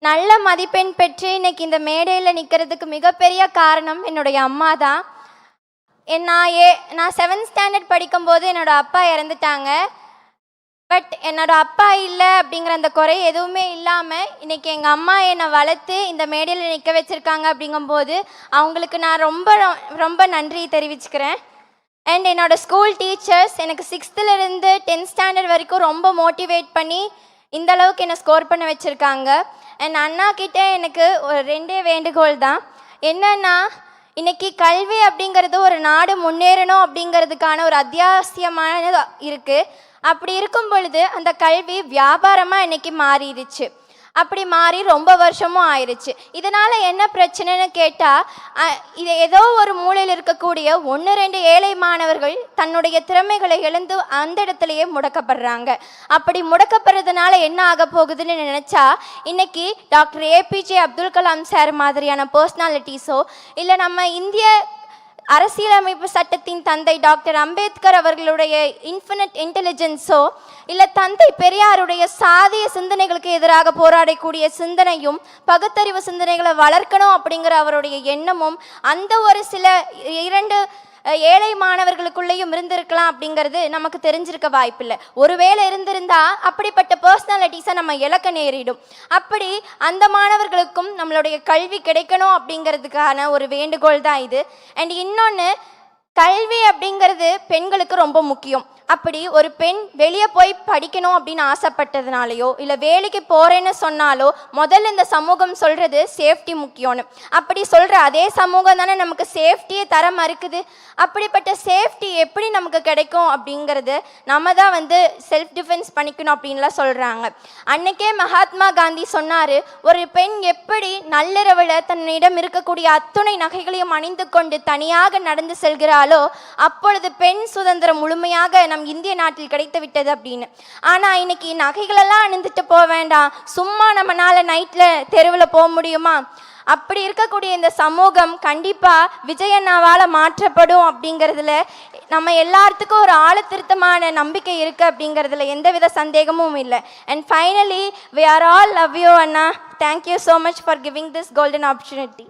நல்ல மதிப்பெண் பெற்று இன்னைக்கு இந்த மேடையில் நிற்கிறதுக்கு மிகப்பெரிய காரணம் என்னுடைய அம்மா தான். நான் 7th ஸ்டாண்டர்ட் படிக்கும்போது என்னோட அப்பா இறந்துட்டாங்க. பட் என்னோட அப்பா இல்லை அப்படிங்கிற அந்த குறை எதுவுமே இல்லாமல் இன்னைக்கு எங்கள் அம்மா என்னை வளர்த்து இந்த மேடையில் நிற்க வச்சுருக்காங்க. அப்படிங்கும்போது அவங்களுக்கு நான் ரொம்ப ரொம்ப நன்றி தெரிவிச்சுக்கிறேன். அண்ட் என்னோட ஸ்கூல் டீச்சர்ஸ் எனக்கு 6th-லேருந்து 10th ஸ்டாண்டர்ட் வரைக்கும் ரொம்ப மோட்டிவேட் பண்ணி இந்த அளவுக்கு என்னை ஸ்கோர் பண்ண வச்சுருக்காங்க. அண்ட் அண்ணா கிட்டே எனக்கு ஒரு 2 வேண்டுகோள் தான். என்னன்னா, இன்னைக்கு கல்வி அப்படிங்கிறது ஒரு நாடு முன்னேறணும் அப்படிங்கிறதுக்கான ஒரு அத்தியாவசியமானது இருக்குது. அப்படி இருக்கும் பொழுது அந்த கல்வி வியாபாரமாக இன்னைக்கு மாறிடுச்சு. அப்படி மாறி ரொம்ப வருஷமும் ஆயிடுச்சு. இதனால் என்ன பிரச்சனைன்னு கேட்டால், இது ஏதோ ஒரு மூலையில் இருக்கக்கூடிய 1-2 ஏழை மாணவர்கள் தன்னுடைய திறமைகளை இழந்து அந்த இடத்துலையே முடக்கப்படுறாங்க. அப்படி முடக்கப்படுறதுனால என்ன ஆக போகுதுன்னு நினச்சா, இன்னைக்கு doctor APJ Abdul Kalam sir மாதிரியான பர்சனாலிட்டிஸோ இல்லை நம்ம இந்திய அரசியலமைப்பு சட்டத்தின் தந்தை டாக்டர் அம்பேத்கர் அவர்களுடைய இன்ஃபினிட் இன்டெலிஜென்ஸோ இல்லை தந்தை பெரியாருடைய சாதிய சிந்தனைகளுக்கு எதிராக போராடக்கூடிய சிந்தனையும் பகுத்தறிவு சிந்தனைகளை வளர்க்கணும் அப்படிங்கிற அவருடைய எண்ணமும் அந்த ஒரு சில 2 ஏழை மாணவர்களுக்குள்ளேயும் இருந்திருக்கலாம் அப்படிங்கிறது நமக்கு தெரிஞ்சிருக்க வாய்ப்பில்லை. ஒருவேளை இருந்திருந்தா அப்படிப்பட்ட பர்சனாலிட்டிஸை நம்ம இழக்க நேரிடும். அப்படி அந்த மாணவர்களுக்கும் நம்மளுடைய கல்வி கிடைக்கணும் அப்படிங்கிறதுக்கான ஒரு வேண்டுகோள் தான் இது. அண்ட் இன்னொன்று, கல்வி அப்படிங்கிறது பெண்களுக்கு ரொம்ப முக்கியம். அப்படி ஒரு பெண் வெளியே போய் படிக்கணும் அப்படின்னு ஆசைப்பட்டதுனாலையோ இல்லை வேலைக்கு போகிறேன்னு சொன்னாலோ முதல்ல இந்த சமூகம் சொல்கிறது சேஃப்டி முக்கியம்னு. அப்படி சொல்கிற அதே சமூகம் தானே நமக்கு சேஃப்டியே தர மறுக்குது. அப்படிப்பட்ட சேஃப்டி எப்படி நமக்கு கிடைக்கும் அப்படிங்கிறது நம்ம தான் செல்ஃப் டிஃபென்ஸ் பண்ணிக்கணும் அப்படின்லாம் சொல்கிறாங்க. அன்னைக்கே மகாத்மா காந்தி சொன்னார், ஒரு பெண் எப்படி நள்ளிரவில் தன்னிடம் இருக்கக்கூடிய அத்துணை நகைகளையும் அணிந்து கொண்டு தனியாக நடந்து செல்கிறாளோ அப்பொழுது பெண் சுதந்திரம் முழுமையாக நம் இந்திய நாட்டில் கிடைத்து விட்டது அப்படின்னு. ஆனால் இன்னைக்கு நகைகளெல்லாம் அணிந்துட்டு போக வேண்டாம், சும்மா நம்மளால நைட்டில் தெருவில் போக முடியுமா? அப்படி இருக்கக்கூடிய இந்த சமூகம் கண்டிப்பாக விஜயண்ணாவால் மாற்றப்படும் அப்படிங்கிறதுல நம்ம எல்லாத்துக்கும் ஒரு ஆழத்திருத்தமான நம்பிக்கை இருக்குது அப்படிங்கிறதுல எந்தவித சந்தேகமும் இல்லை. And finally we are all love you Anna. Thank you so much for giving this golden opportunity.